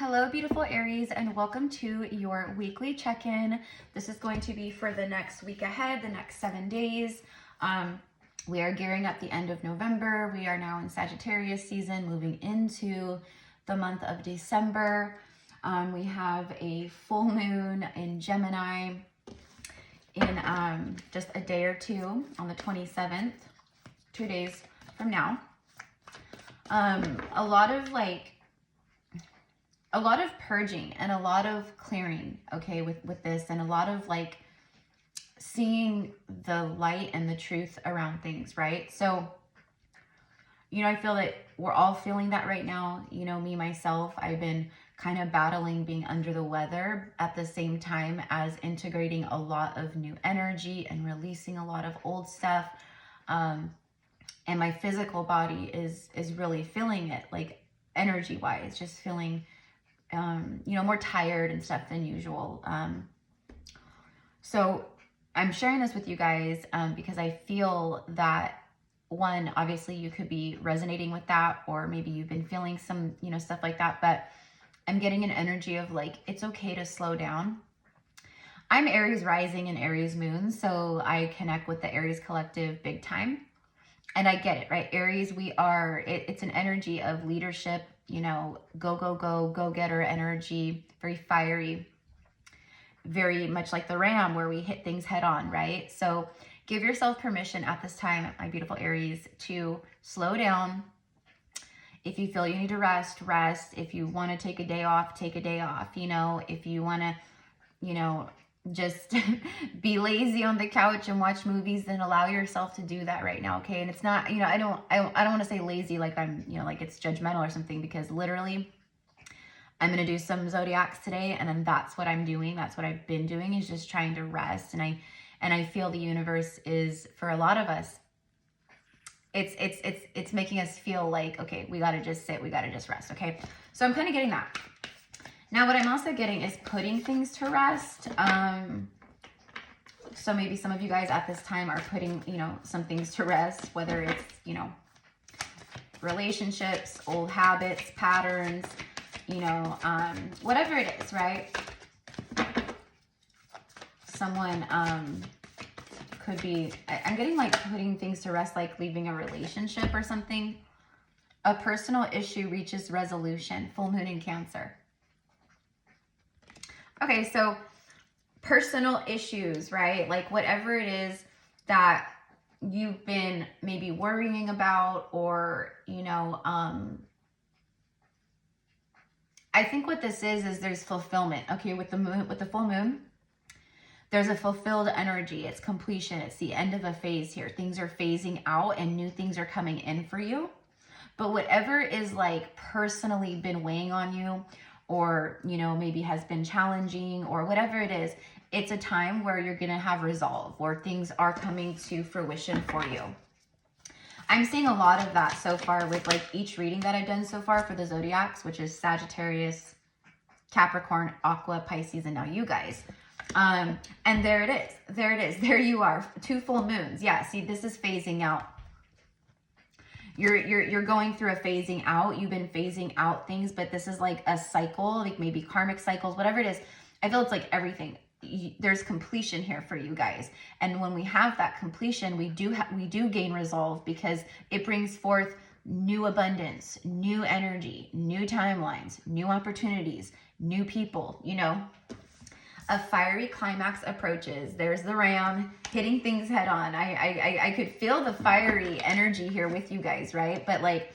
Hello, beautiful Aries, and welcome to your weekly check-in. This is going to be for the next week ahead, the next 7 days. We are gearing up the end of November. We are now in Sagittarius season, moving into the month of December. We have a full moon in Gemini in just a day or two on the 27th, 2 days from now. A lot of purging and a lot of clearing, okay, with this, and a lot of like seeing the light and the truth around things, right? So, you know, I feel that we're all feeling that right now. You know, me, myself, I've been kind of battling being under the weather at the same time as integrating a lot of new energy and releasing a lot of old stuff. And my physical body is really feeling it, like energy-wise, just feeling you know, more tired and stuff than usual. So I'm sharing this with you guys because I feel that, one, obviously you could be resonating with that, or maybe you've been feeling some, you know, stuff like that, but I'm getting an energy of like, it's okay to slow down. I'm Aries rising and Aries moon, so I connect with the Aries collective big time. And I get it, right? Aries, it's an energy of leadership, you know, go-getter energy, very fiery, very much like the ram where we hit things head on, right? So give yourself permission at this time, my beautiful Aries, to slow down. If you feel you need to rest, rest. If you want to take a day off, take a day off. You know, if you want to, you know, just be lazy on the couch and watch movies, then allow yourself to do that right now, okay? And it's not, you know, I don't want to say lazy like I'm, you know, like it's judgmental or something, because literally I'm going to do some zodiacs today, and then that's what I'm doing. That's what I've been doing, is just trying to rest. And I feel the universe is, for a lot of us, it's making us feel like, okay, we got to just sit, we got to just rest, okay? So I'm kind of getting that. Now, what I'm also getting is putting things to rest. So maybe some of you guys at this time are putting, you know, some things to rest, whether it's, you know, relationships, old habits, patterns, you know, whatever it is, right? Someone could be, I'm getting like putting things to rest, like leaving a relationship or something. A personal issue reaches resolution, full moon in Cancer. Okay, so personal issues, right? Like whatever it is that you've been maybe worrying about, or, you know, I think what this is there's fulfillment. Okay, with the moon, with the full moon, there's a fulfilled energy. It's completion. It's the end of a phase here. Things are phasing out and new things are coming in for you. But whatever is like personally been weighing on you, or, you know, maybe has been challenging, or whatever it is, it's a time where you're going to have resolve, where things are coming to fruition for you. I'm seeing a lot of that so far with like each reading that I've done so far for the zodiacs, which is Sagittarius, Capricorn, Aqua, Pisces, and now you guys. And there it is. There it is. There you are. 2 full moons. Yeah, see, this is phasing out. You're going through a phasing out. You've been phasing out things, but this is like a cycle, like maybe karmic cycles, whatever it is. I feel it's like everything. There's completion here for you guys. And when we have that completion, we do gain resolve, because it brings forth new abundance, new energy, new timelines, new opportunities, new people, you know. A fiery climax approaches. There's the ram hitting things head on. I could feel the fiery energy here with you guys, right? But like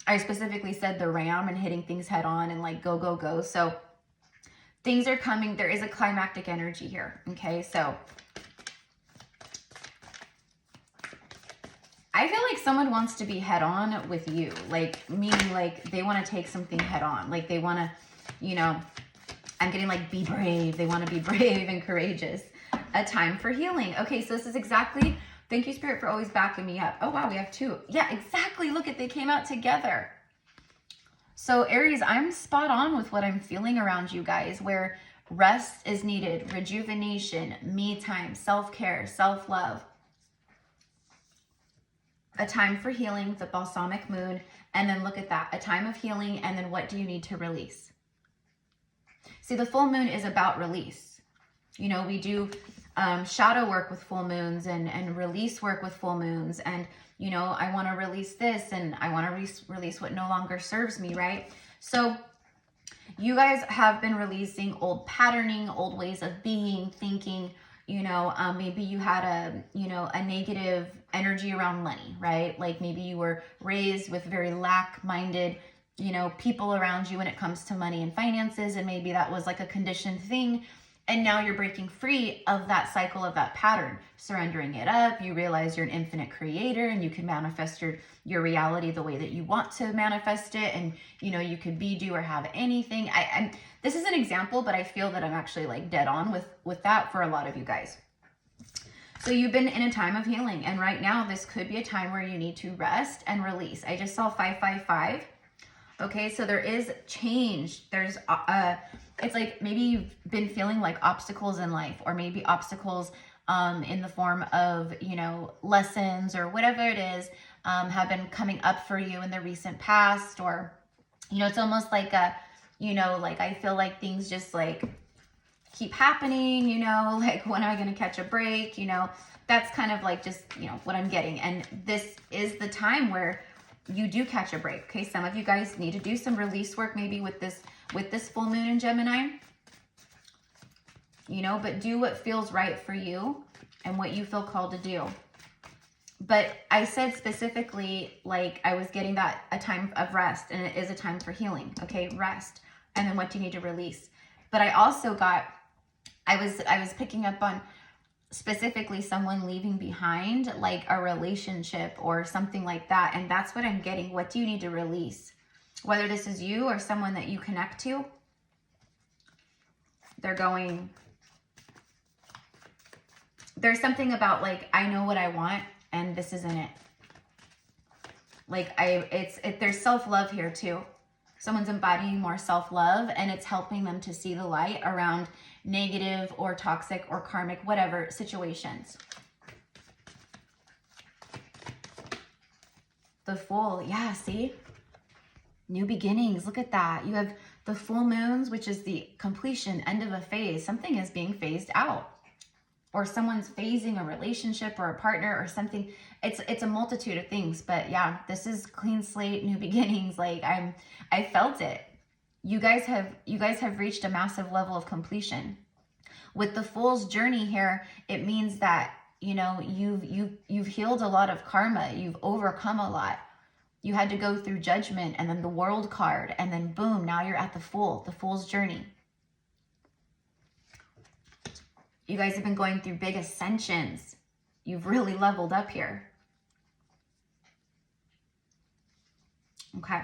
I specifically said the ram and hitting things head on and like go. So things are coming. There is a climactic energy here. Okay, so I feel like someone wants to be head on with you, like meaning like they want to take something head on, like they want to, you know, I'm getting like, be brave. They want to be brave and courageous. A time for healing. Okay, so this is exactly, thank you, Spirit, for always backing me up. Oh, wow, we have 2. Yeah, exactly. Look at, they came out together. So Aries, I'm spot on with what I'm feeling around you guys, where rest is needed, rejuvenation, me time, self-care, self-love. A time for healing, the balsamic moon, and then look at that, a time of healing, and then what do you need to release? See, the full moon is about release. You know, we do shadow work with full moons and release work with full moons. And, you know, I want to release this and I want to release what no longer serves me, right? So you guys have been releasing old patterning, old ways of being, thinking, you know, maybe you had a negative energy around money, right? Like maybe you were raised with very lack-minded, you know, people around you when it comes to money and finances. And maybe that was like a conditioned thing. And now you're breaking free of that cycle, of that pattern, surrendering it up. You realize you're an infinite creator and you can manifest your reality the way that you want to manifest it. And, you know, you could be, do, or have anything. This is an example, but I feel that I'm actually like dead on with that for a lot of you guys. So you've been in a time of healing. And right now, this could be a time where you need to rest and release. I just saw 555. Okay, so there is change. There's it's like maybe you've been feeling like obstacles in life, or maybe obstacles in the form of, you know, lessons or whatever it is, have been coming up for you in the recent past. Or, you know, it's almost like you know, like I feel like things just like keep happening, you know, like when am I going to catch a break? You know, that's kind of like just, you know, what I'm getting. And this is the time where you do catch a break. Okay, some of you guys need to do some release work maybe with this full moon in Gemini, you know, but do what feels right for you and what you feel called to do. But I said specifically, like I was getting that a time of rest, and it is a time for healing. Okay, rest. And then what do you need to release? But I also got, I was picking up on specifically someone leaving behind like a relationship or something like that. And that's what I'm getting. What do you need to release? Whether this is you or someone that you connect to, they're going, there's something about like, I know what I want and this isn't it. Like there's self-love here too. Someone's embodying more self-love, and it's helping them to see the light around negative or toxic or karmic, whatever situations. The Fool, yeah, see? New beginnings, look at that. You have the full moons, which is the completion, end of a phase. Something is being phased out. Or someone's phasing a relationship or a partner or something. It's a multitude of things, but yeah, this is clean slate, new beginnings. Like I felt it. You guys have reached a massive level of completion. With the Fool's journey here, it means that, you know, you've healed a lot of karma. You've overcome a lot. You had to go through Judgment and then the World card, and then boom, now you're at the Fool's journey. You guys have been going through big ascensions. You've really leveled up here. Okay.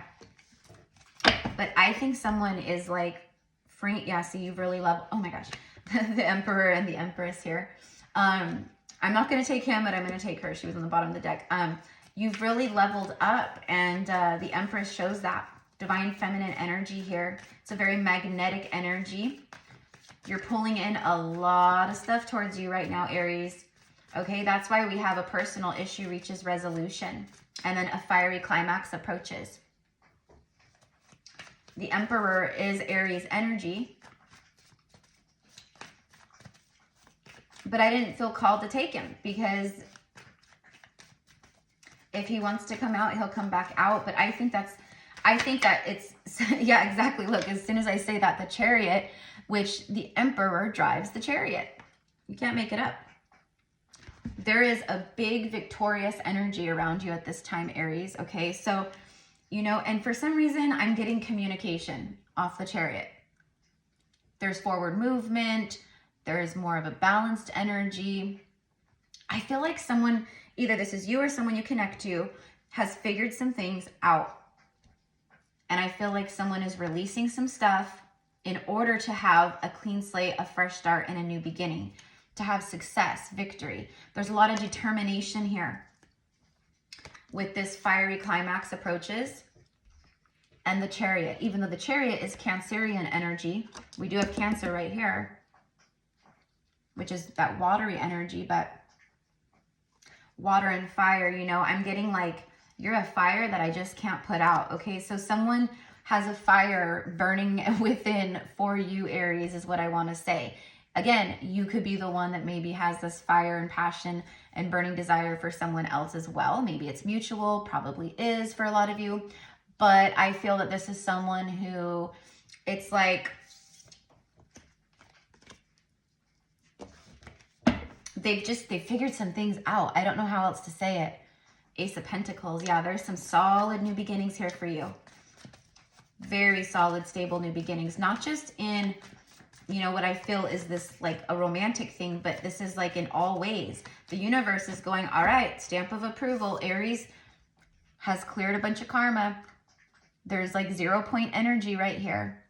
But I think someone is like, yeah, see, you've really leveled. Oh my gosh. The Emperor and the Empress here. I'm not going to take him, but I'm going to take her. She was on the bottom of the deck. You've really leveled up, and the Empress shows that. Divine feminine energy here. It's a very magnetic energy. You're pulling in a lot of stuff towards you right now, Aries. Okay, that's why we have a personal issue reaches resolution, and then a fiery climax approaches. The Emperor is Aries energy, but I didn't feel called to take him, because if he wants to come out, he'll come back out. But I think that it's, yeah, exactly. Look, as soon as I say that, the Chariot, which the Emperor drives the chariot. You can't make it up. There is a big victorious energy around you at this time, Aries. Okay, so, you know, and for some reason, I'm getting communication off the Chariot. There's forward movement. There's more of a balanced energy. I feel like someone, either this is you or someone you connect to, has figured some things out. And I feel like someone is releasing some stuff in order to have a clean slate, a fresh start, and a new beginning, to have success, victory. There's a lot of determination here with this fiery climax approaches and the Chariot. Even though the Chariot is Cancerian energy, we do have Cancer right here, which is that watery energy, but water and fire, you know, I'm getting like, you're a fire that I just can't put out. Okay, so someone has a fire burning within for you, Aries, is what I want to say. Again, you could be the one that maybe has this fire and passion and burning desire for someone else as well. Maybe it's mutual, probably is for a lot of you. But I feel that this is someone who, it's like, they figured some things out. I don't know how else to say it. Ace of Pentacles. Yeah, there's some solid new beginnings here for you. Very solid, stable new beginnings. Not just in, you know, what I feel is this like a romantic thing, but this is like in all ways. The universe is going, all right, stamp of approval. Aries has cleared a bunch of karma. There's like 0 point energy right here.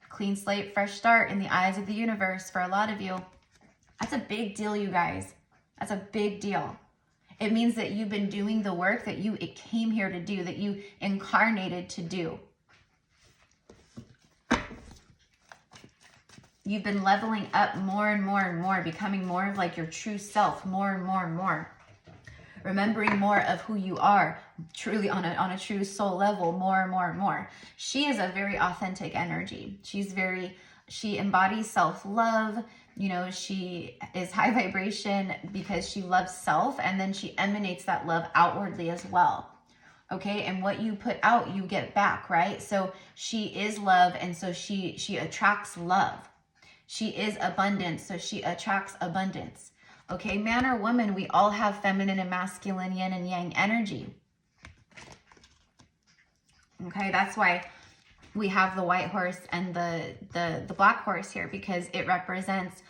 Clean slate, fresh start in the eyes of the universe for a lot of you. That's a big deal, you guys. That's a big deal. It means that you've been doing the work that you came here to do, that you incarnated to do. You've been leveling up more and more and more, becoming more of like your true self, more and more and more. Remembering more of who you are, truly on a true soul level, more and more and more. She is a very authentic energy. She embodies self-love. You know, she is high vibration because she loves self, and then she emanates that love outwardly as well. Okay, and what you put out, you get back, right? So she is love, and so she attracts love. She is abundance, so she attracts abundance. Okay, man or woman, we all have feminine and masculine, yin and yang energy. Okay, that's why we have the white horse and the black horse here, because it represents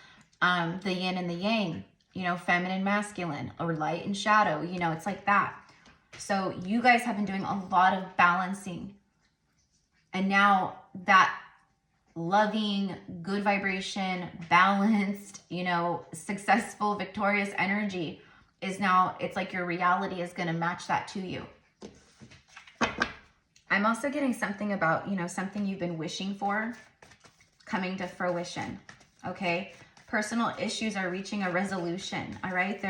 the yin and the yang, you know, feminine, masculine, or light and shadow, you know, it's like that. So you guys have been doing a lot of balancing. And now that loving, good vibration, balanced, you know, successful, victorious energy is now, it's like your reality is going to match that to you. I'm also getting something about, you know, something you've been wishing for coming to fruition. Okay. Personal issues are reaching a resolution. All right.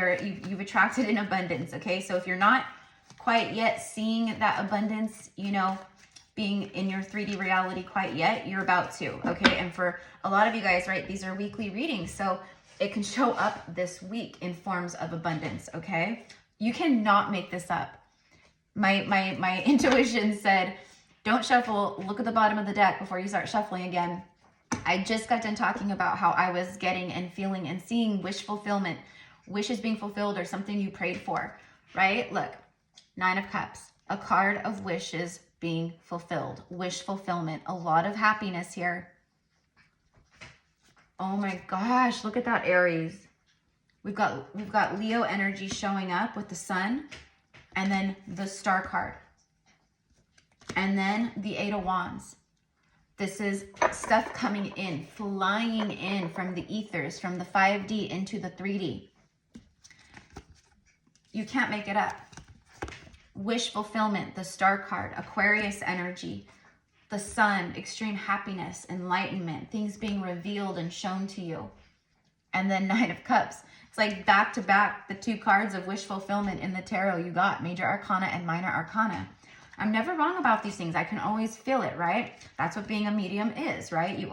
You've attracted in abundance. Okay. So if you're not quite yet seeing that abundance, you know, being in your 3D reality quite yet, you're about to. Okay. And for a lot of you guys, right, these are weekly readings. So it can show up this week in forms of abundance. Okay. You cannot make this up. My intuition said, don't shuffle, look at the bottom of the deck before you start shuffling again. I just got done talking about how I was getting and feeling and seeing wish fulfillment, wishes being fulfilled or something you prayed for, right? Look, 9 of Cups, a card of wishes being fulfilled, wish fulfillment, a lot of happiness here. Oh my gosh, look at that, Aries. We've got Leo energy showing up with the sun, and then the Star card, and then the 8 of Wands. This is stuff coming in, flying in from the ethers, from the 5D into the 3D. You can't make it up. Wish fulfillment, the Star card, Aquarius energy, the sun, extreme happiness, enlightenment, things being revealed and shown to you. And then 9 of Cups. It's like back to back, the 2 cards of wish fulfillment in the tarot you got, Major Arcana and Minor Arcana. I'm never wrong about these things. I can always feel it, right? That's what being a medium is, right? You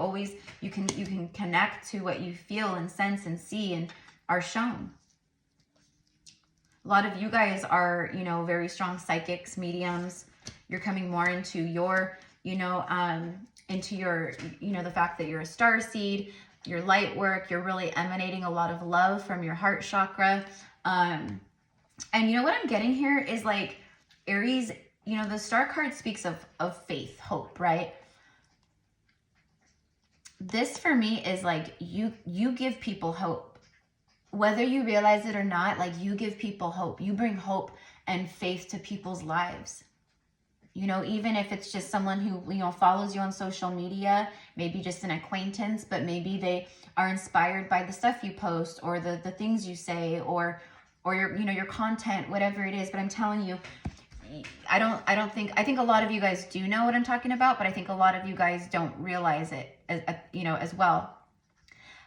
can connect to what you feel and sense and see and are shown. A lot of you guys are, you know, very strong psychics, mediums. You're coming more into your, you know, the fact that you're a starseed, your light work. You're really emanating a lot of love from your heart chakra. And you know what I'm getting here is like Aries, you know, the Star card speaks of faith, hope, right? This for me is like you give people hope. Whether you realize it or not, like you give people hope. You bring hope and faith to people's lives. You know, even if it's just someone who, you know, follows you on social media, maybe just an acquaintance, but maybe they are inspired by the stuff you post or the things you say or your, you know, your content, whatever it is. But I'm telling you, I think a lot of you guys do know what I'm talking about, but I think a lot of you guys don't realize it, you know, as well.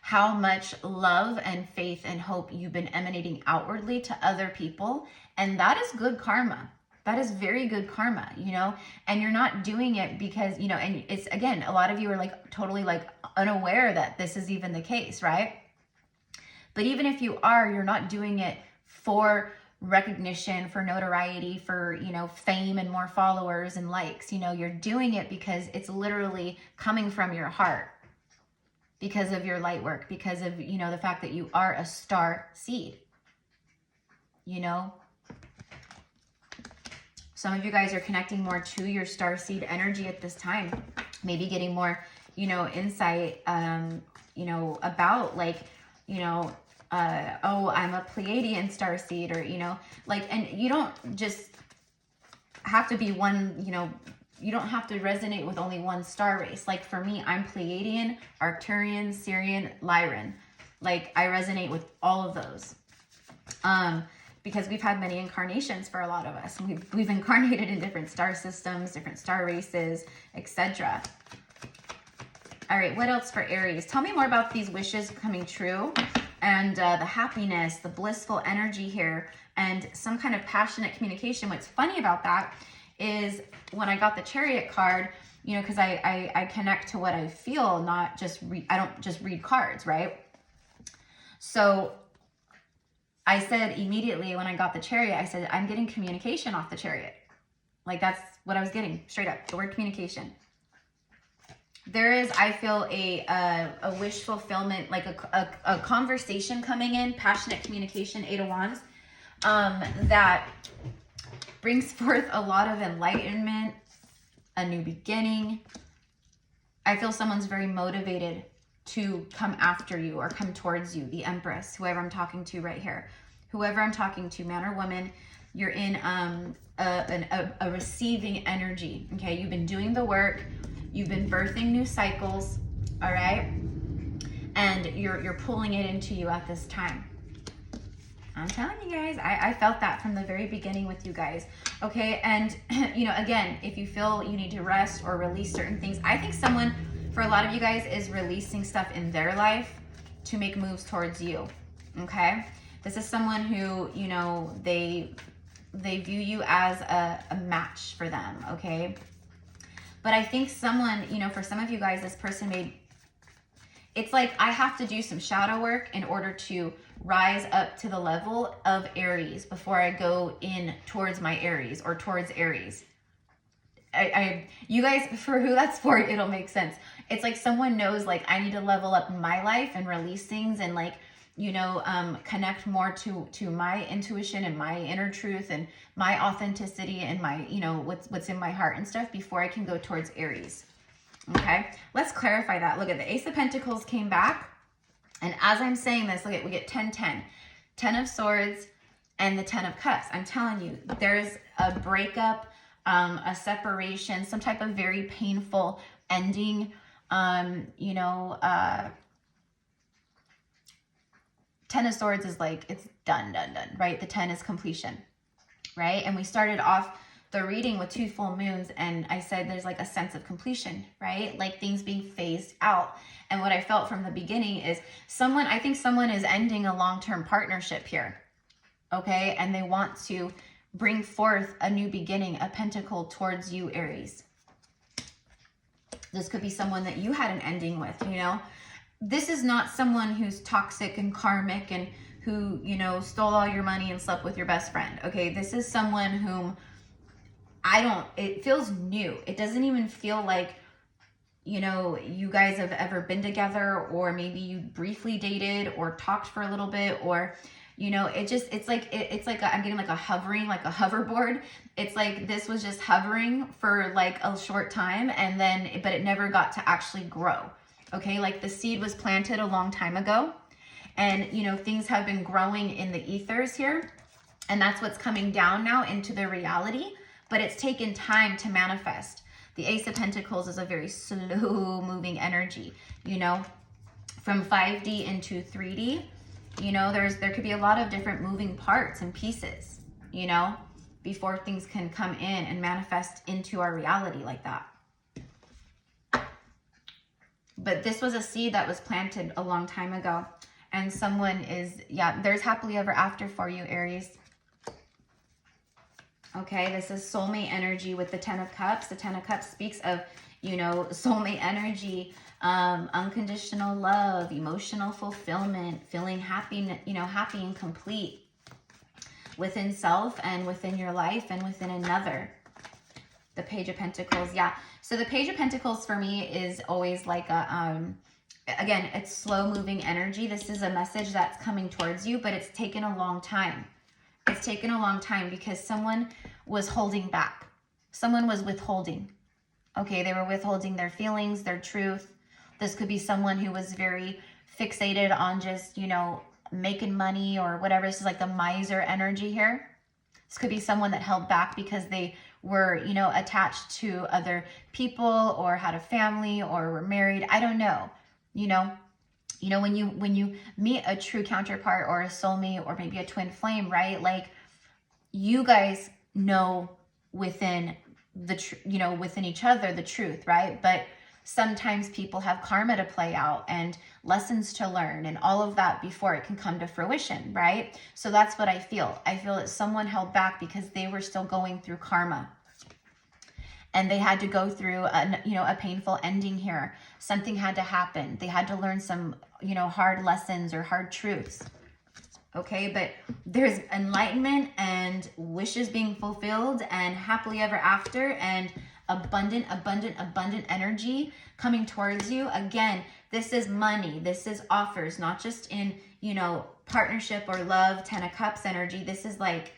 How much love and faith and hope you've been emanating outwardly to other people. And that is good karma. That is very good karma, you know, and you're not doing it because, you know, and it's, again, a lot of you are like totally like unaware that this is even the case, right? But even if you are, you're not doing it for recognition, for notoriety, for, you know, fame and more followers and likes. You know, you're doing it because it's literally coming from your heart, because of your light work, because of, you know, the fact that you are a star seed, you know. Some of you guys are connecting more to your star seed energy at this time, maybe getting more, you know, insight, you know, about like, you know, oh, I'm a Pleiadian star seed, or, you know, like, and you don't just have to be one, you know, you don't have to resonate with only one star race. Like for me, I'm Pleiadian, Arcturian, Sirian, Lyran. Like I resonate with all of those. Because we've had many incarnations for a lot of us. We've incarnated in different star systems, different star races, etc. All right, what else for Aries? Tell me more about these wishes coming true, and the happiness, the blissful energy here, and some kind of passionate communication. What's funny about that is when I got the Chariot card, you know, because I connect to what I feel, not just I don't just read cards, right? So I said immediately when I got the Chariot, I said, I'm getting communication off the Chariot. Like that's what I was getting, straight up, the word communication. There is, I feel, a wish fulfillment, like a conversation coming in, passionate communication, 8 of Wands, that brings forth a lot of enlightenment, a new beginning. I feel someone's very motivated to come after you or come towards you, the Empress, whoever I'm talking to right here. Whoever I'm talking to, man or woman, you're in a receiving energy, okay? You've been doing the work. You've been birthing new cycles, all right? And you're pulling it into you at this time. I'm telling you guys, I felt that from the very beginning with you guys, okay? And, you know, again, if you feel you need to rest or release certain things, I think someone, for a lot of you guys, is releasing stuff in their life to make moves towards you, okay? This is someone who, you know, they view you as a match for them, okay? But I think someone, you know, for some of you guys, this person made, it's like I have to do some shadow work in order to rise up to the level of Aries before I go in towards my Aries or towards Aries. You guys, for who that's for, it'll make sense. It's like someone knows, like, I need to level up my life and release things and, like, you know, connect more to my intuition and my inner truth and my authenticity and my, you know, what's in my heart and stuff before I can go towards Aries. Okay, let's clarify that. Look at the Ace of Pentacles came back. And as I'm saying this, look at, we get 10, 10. 10 of Swords and the 10 of Cups. I'm telling you, there's a breakup, a separation, some type of very painful ending, you know, 10 of Swords is like, it's done, right? The 10 is completion, right? And we started off the reading with 2 full moons, and I said there's like a sense of completion, right? Like things being phased out. And what I felt from the beginning is I think someone is ending a long-term partnership here, okay? And they want to bring forth a new beginning, a pentacle towards you, Aries. This could be someone that you had an ending with, you know? This is not someone who's toxic and karmic and who, you know, stole all your money and slept with your best friend, okay? This is someone whom it feels new. It doesn't even feel like, you know, you guys have ever been together, or maybe you briefly dated or talked for a little bit, or, you know, it's like I'm getting like a hoverboard. It's like this was just hovering for like a short time, and then, but it never got to actually grow. Okay, like the seed was planted a long time ago, and, you know, things have been growing in the ethers here, and that's what's coming down now into the reality, but it's taken time to manifest. The Ace of Pentacles is a very slow moving energy, you know, from 5D into 3D, you know, there could be a lot of different moving parts and pieces, you know, before things can come in and manifest into our reality like that. But this was a seed that was planted a long time ago, and someone is, yeah, there's happily ever after for you, Aries. Okay, this is soulmate energy with the 10 of Cups. The 10 of Cups speaks of, you know, soulmate energy, unconditional love, emotional fulfillment, feeling happy, you know, happy and complete within self and within your life and within another. The Page of Pentacles, yeah. So the Page of Pentacles for me is always like a, again, it's slow moving energy. This is a message that's coming towards you, but it's taken a long time. It's taken a long time because someone was holding back. Someone was withholding. Okay, they were withholding their feelings, their truth. This could be someone who was very fixated on just, you know, making money or whatever. This is like the miser energy here. This could be someone that held back because they were, you know, attached to other people or had a family or were married. I don't know. You know, when you meet a true counterpart or a soulmate or maybe a twin flame, right? Like you guys know within within each other the truth, right? But sometimes people have karma to play out and lessons to learn and all of that before it can come to fruition, right? So that's what I feel. I feel that someone held back because they were still going through karma. And they had to go through a painful ending here. Something had to happen. They had to learn some, you know, hard lessons or hard truths. Okay, but there's enlightenment and wishes being fulfilled and happily ever after and abundant energy coming towards you. Again, this is money. This is offers, not just in, you know, partnership or love, 10 of Cups energy. This is like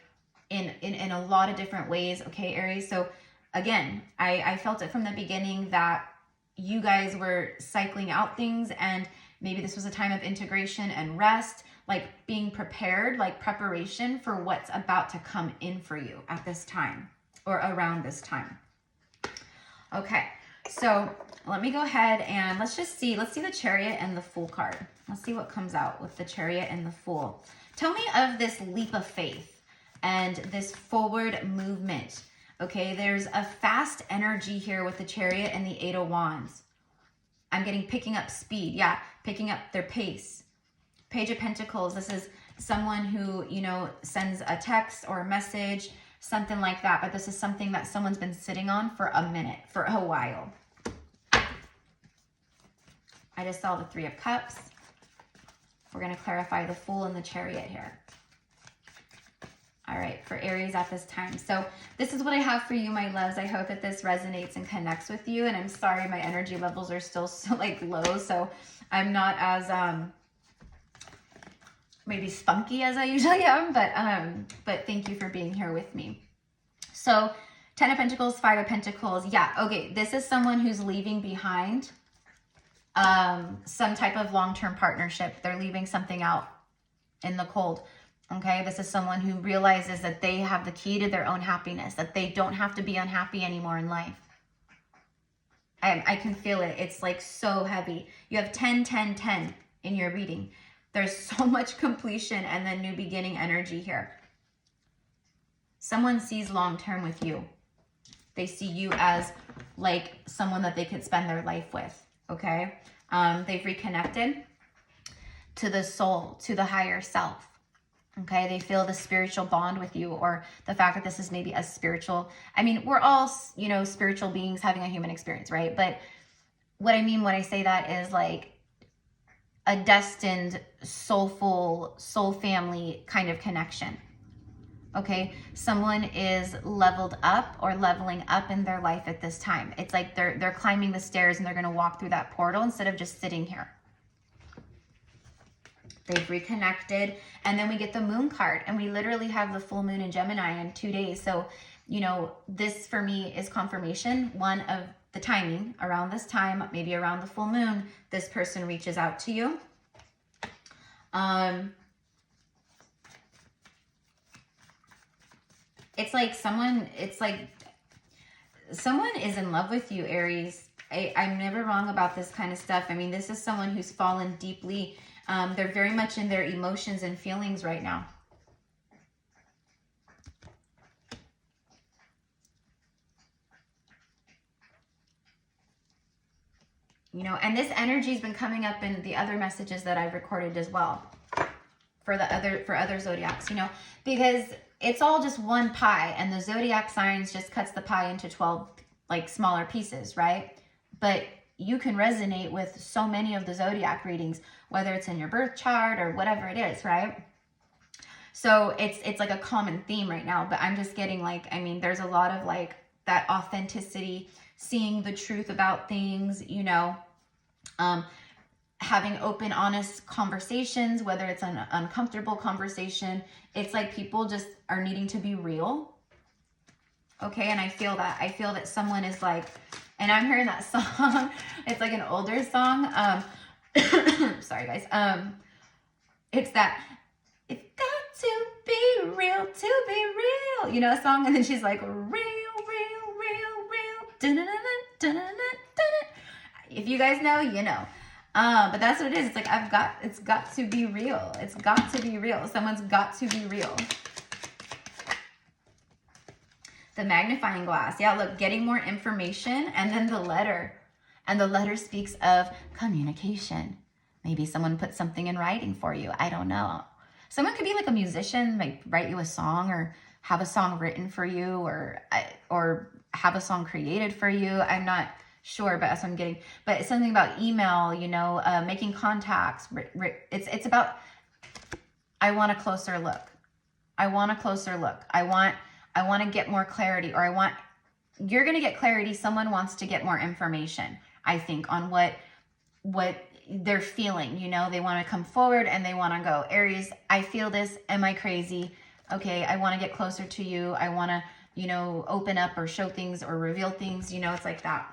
in a lot of different ways. Okay, Aries. So again, I felt it from the beginning that you guys were cycling out things and maybe this was a time of integration and rest, like being prepared, like preparation for what's about to come in for you at this time or around this time. Okay, so let me go ahead and let's see the Chariot and the Fool card. Let's see what comes out with the Chariot and the Fool. Tell me of this leap of faith and this forward movement. Okay, there's a fast energy here with the Chariot and the 8 of Wands. I'm getting picking up speed. Yeah, picking up their pace. Page of Pentacles. This is someone who, you know, sends a text or a message, something like that. But this is something that someone's been sitting on for a minute, for a while. I just saw the 3 of Cups. We're going to clarify the Fool and the Chariot here. All right, for Aries at this time. So this is what I have for you, my loves. I hope that this resonates and connects with you. And I'm sorry, my energy levels are still so like low. So I'm not as maybe spunky as I usually am. But thank you for being here with me. So 10 of Pentacles, 5 of Pentacles. Yeah, okay. This is someone who's leaving behind some type of long-term partnership. They're leaving something out in the cold. Okay, this is someone who realizes that they have the key to their own happiness, that they don't have to be unhappy anymore in life. I can feel it. It's like so heavy. You have 10, 10, 10 in your reading. There's so much completion and then new beginning energy here. Someone sees long-term with you. They see you as like someone that they could spend their life with, okay? They've reconnected to the soul, to the higher self. Okay, they feel the spiritual bond with you, or the fact that this is maybe a spiritual, I mean, we're all, you know, spiritual beings having a human experience, right? But what I mean when I say that is like a destined, soulful, soul family kind of connection. Okay, someone is leveled up or leveling up in their life at this time. It's like they're climbing the stairs and they're going to walk through that portal instead of just sitting here. They've reconnected. And then we get the Moon card, and we literally have the full moon in Gemini in 2 days. So, you know, this for me is confirmation, one, of the timing. Around this time, maybe around the full moon, this person reaches out to you. It's like someone is in love with you, Aries. I'm never wrong about this kind of stuff. I mean, this is someone who's fallen deeply. They're very much in their emotions and feelings right now. You know, and this energy has been coming up in the other messages that I've recorded as well for other zodiacs, you know, because it's all just one pie, and the zodiac signs just cuts the pie into 12 like smaller pieces, right? But you can resonate with so many of the zodiac readings, whether it's in your birth chart or whatever it is, right? So it's like a common theme right now, but I'm just getting like, I mean, there's a lot of like that authenticity, seeing the truth about things, you know, having open, honest conversations, whether it's an uncomfortable conversation. It's like people just are needing to be real. Okay, and I feel that someone is like, and I'm hearing that song. It's like an older song. Sorry guys. It's that, it's got to be real to be real, you know, a song. And then she's like, real, real, real, real. Dun-dun-dun-dun-dun-dun-dun. If you guys know, you know. But that's what it is. It's like, it's got to be real. It's got to be real. Someone's got to be real. The magnifying glass. Yeah, look, getting more information. And then the letter. And the letter speaks of communication. Maybe someone put something in writing for you. I don't know. Someone could be like a musician, like write you a song or have a song written for you or have a song created for you. I'm not sure, but that's what I'm getting. But it's something about email, you know, making contacts. It's about, I want a closer look. I want a closer look. I want to get more clarity, or you're going to get clarity. Someone wants to get more information, I think, on what they're feeling. You know, they want to come forward and they want to go, Aries, I feel this. Am I crazy? Okay, I want to get closer to you. I want to, you know, open up or show things or reveal things. You know, it's like that.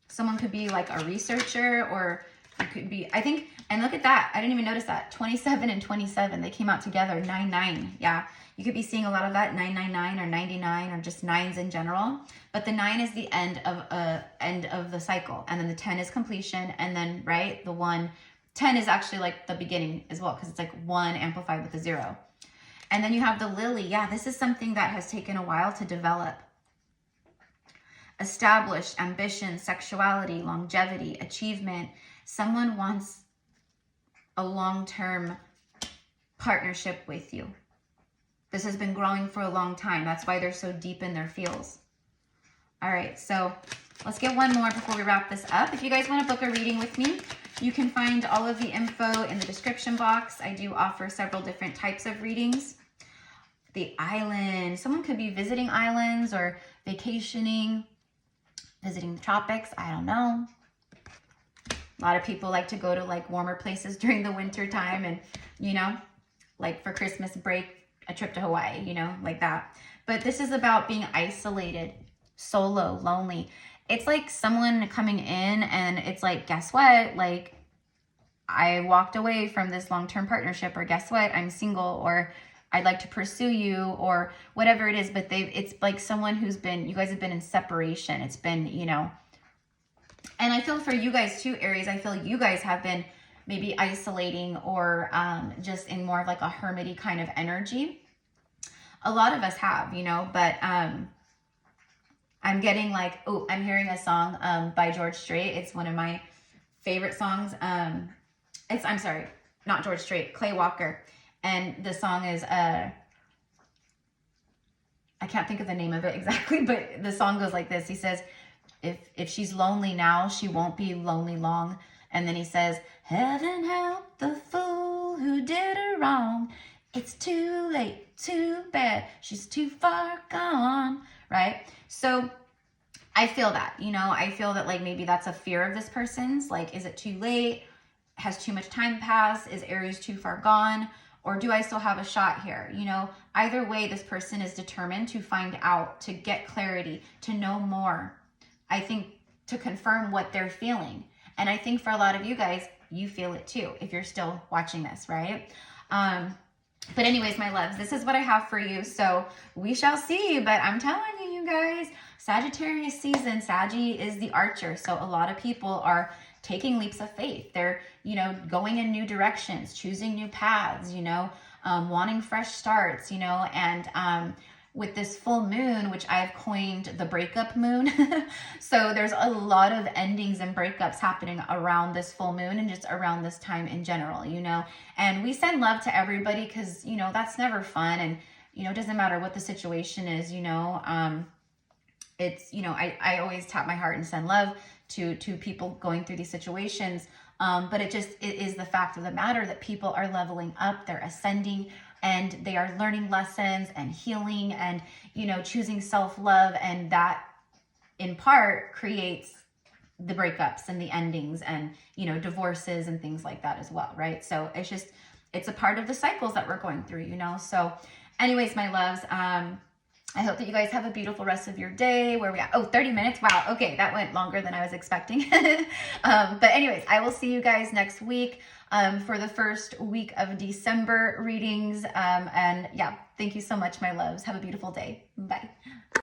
Someone could be like a researcher, or you could be, I think, and look at that. I didn't even notice that. 27 and 27, they came out together. 9-9. Yeah. You could be seeing a lot of that, 999 or 99 or just nines in general. But the 9 is the end of the cycle. And then the 10 is completion. And then, right, the 10 is actually like the beginning as well, because it's like 1 amplified with a 0. And then you have the lily. Yeah, this is something that has taken a while to develop. Established ambition, sexuality, longevity, achievement. Someone wants a long-term partnership with you. This has been growing for a long time. That's why they're so deep in their feels. All right, so let's get one more before we wrap this up. If you guys want to book a reading with me, you can find all of the info in the description box. I do offer several different types of readings. The island. Someone could be visiting islands or vacationing, visiting the tropics. I don't know. A lot of people like to go to like warmer places during the winter time, and, you know, like for Christmas break, a trip to Hawaii, you know, like that. But this is about being isolated, solo, lonely. It's like someone coming in and it's like, guess what? Like, I walked away from this long-term partnership, or guess what? I'm single, or I'd like to pursue you, or whatever it is. But it's like someone who's been, you guys have been in separation. It's been, you know, and I feel for you guys too, Aries, I feel you guys have been maybe isolating, or just in more of like a hermity kind of energy. A lot of us have, you know, but I'm getting like, oh, I'm hearing a song by George Strait. It's one of my favorite songs. I'm sorry, not George Strait, Clay Walker. And the song is, I can't think of the name of it exactly, but the song goes like this. He says, if she's lonely now, she won't be lonely long. And then he says, heaven help the fool who did her wrong. It's too late, too bad, she's too far gone, right? So I feel that, you know, I feel that like maybe that's a fear of this person's. Like, is it too late? Has too much time passed? Is Aries too far gone? Or do I still have a shot here? You know, either way, this person is determined to find out, to get clarity, to know more. I think to confirm what they're feeling. And I think for a lot of you guys, you feel it too, if you're still watching this, right? But anyways, my loves, this is what I have for you. So we shall see, but I'm telling you guys, Sagittarius season, Saggy is the archer. So a lot of people are taking leaps of faith. They're, you know, going in new directions, choosing new paths, you know, wanting fresh starts, you know, and with this full moon, which I've coined the breakup moon. So there's a lot of endings and breakups happening around this full moon and just around this time in general, you know. And we send love to everybody because, you know, that's never fun. And, you know, it doesn't matter what the situation is, you know. It's, you know, I always tap my heart and send love to people going through these situations. But it is the fact of the matter that people are leveling up, they're ascending, and they are learning lessons and healing and, you know, choosing self-love. And that in part creates the breakups and the endings and, you know, divorces and things like that as well, right? So it's a part of the cycles that we're going through, you know? So anyways, my loves, I hope that you guys have a beautiful rest of your day. Where are we at? Oh, 30 minutes. Wow. Okay. That went longer than I was expecting. But anyways, I will see you guys next week for the first week of December readings. And yeah, thank you so much, my loves. Have a beautiful day. Bye.